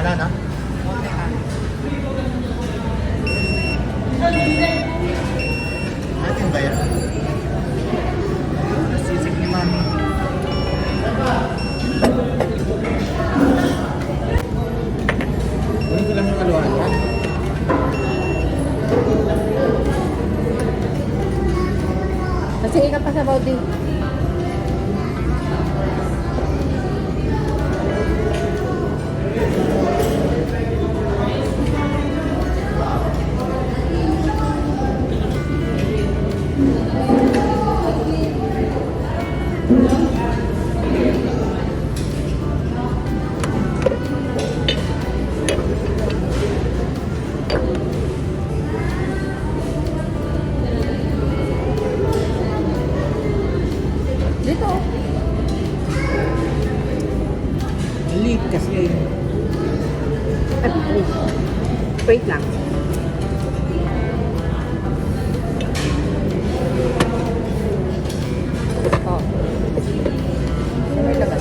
Wala na? Atin ba yan? Nasisig ni Mami. Kunin ko lang yung aluhan yan. Kasi ka pa sa bawdi. Dito. Late kasi. Wait lang. Oh. May laban.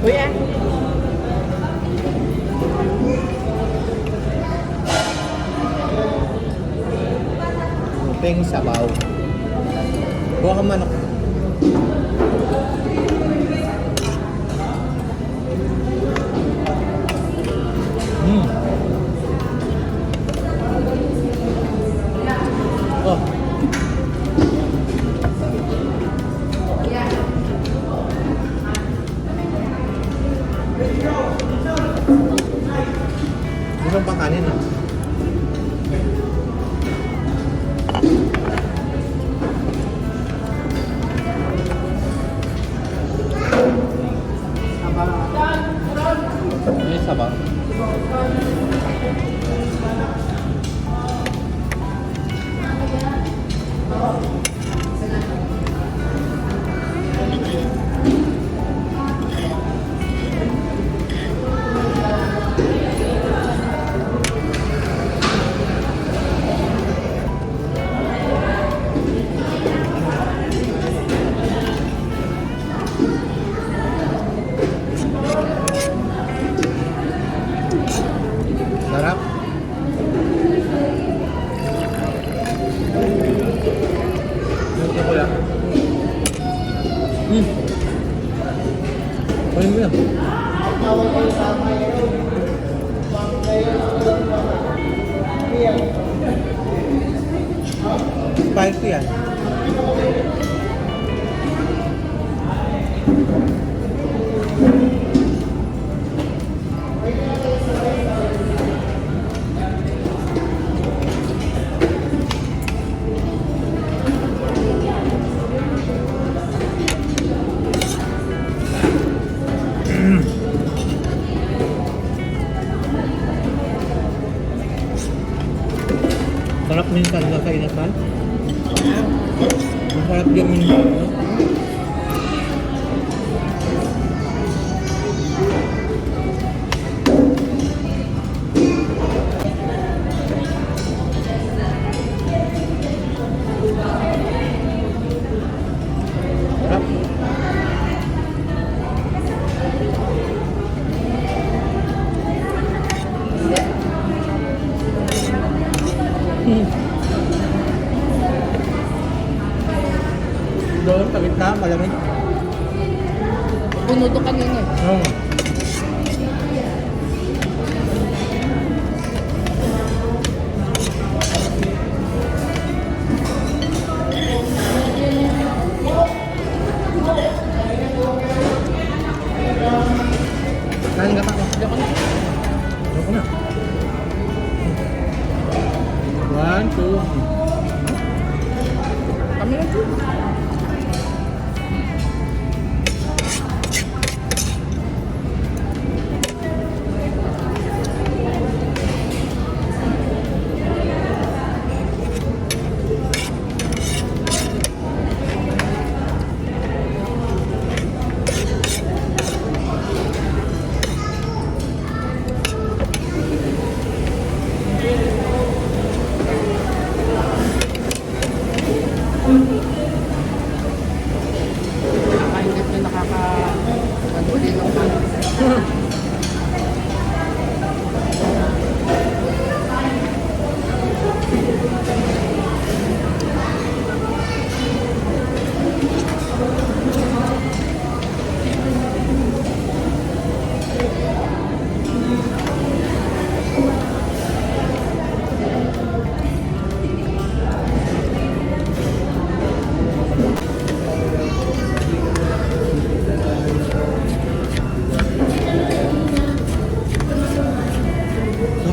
Kuya. Upeng sabaw. Buha ka manok. Oh. Meron pang kanin, no? Ini sabaw. Sarap. Ito ko lang. Kunin mo lang. Spicy yan. Sarap minsan na sa inasal. Masarap din minsan. Sarap. Doon, sa gitna, malamig. Puno to kanina eh. Oo. No,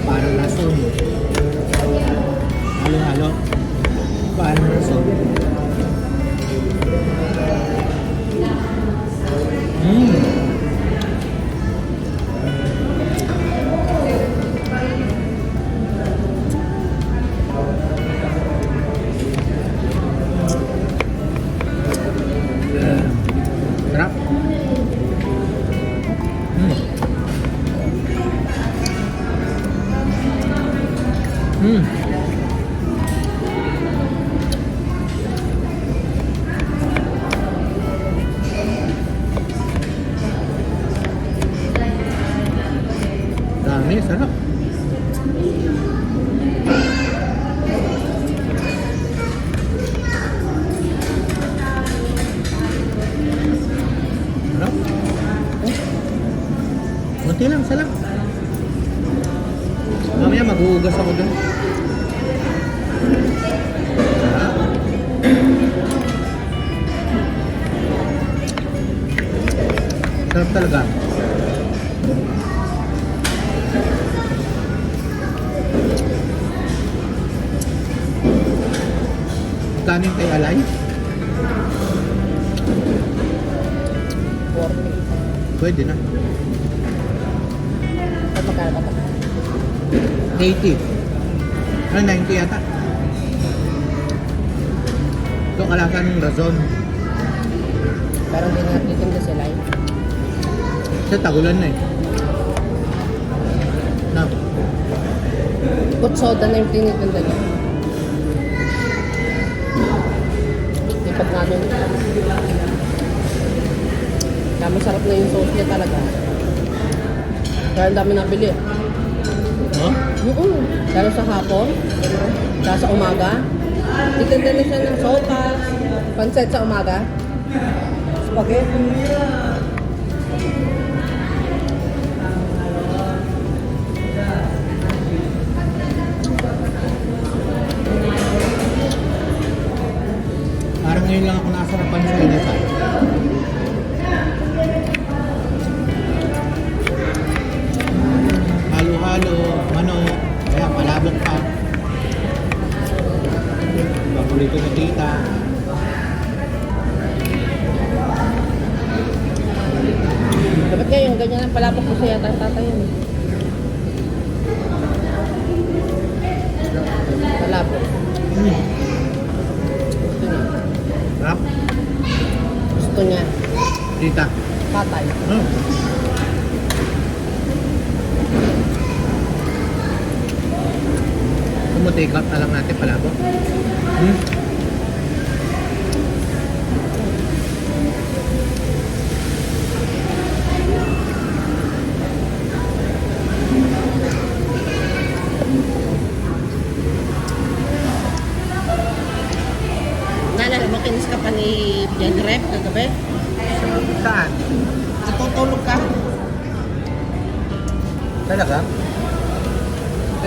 parang lason. Halo-halo. Parang lason. Sarap. Dami, sarap. Sarap. Kunti lang, sarap. Mamaya maghuhugas ako dun. Sarap. Sarap talaga. Kanin kay Alay? 40. Pwede na. At magkano ba ito? 80. Ano, 90 yata. Ito kalasa ng Razon. Pero hindi na natitinda sila eh. Sa tagulan na eh. Na. But soda na yung tinitinda niya. Ipag namin. Kaya masarap na yung sauce niya talaga. Kaya ang dami nabili. Oh? Lalo sa hapon, lalo sa umaga. Titinda na siya ng sopas, pansit sa umaga. Spaghetti. Parang ngayon lang ako nakasarapan sa inasal. Halo-halo, manok, kaya palabok pa. Paborito ko tita. Dapat ngayon, ganyan ang palapok ko siya yata tatay yun eh. Palapok. Gusto niya. Sarap. Gusto niya. Tita. Tatay. Oh. Take out na lang natin palabok. Naalala mo, kinis ka pa ni Jen Rep kagabi? Saan? Natutulog ka. Talaga?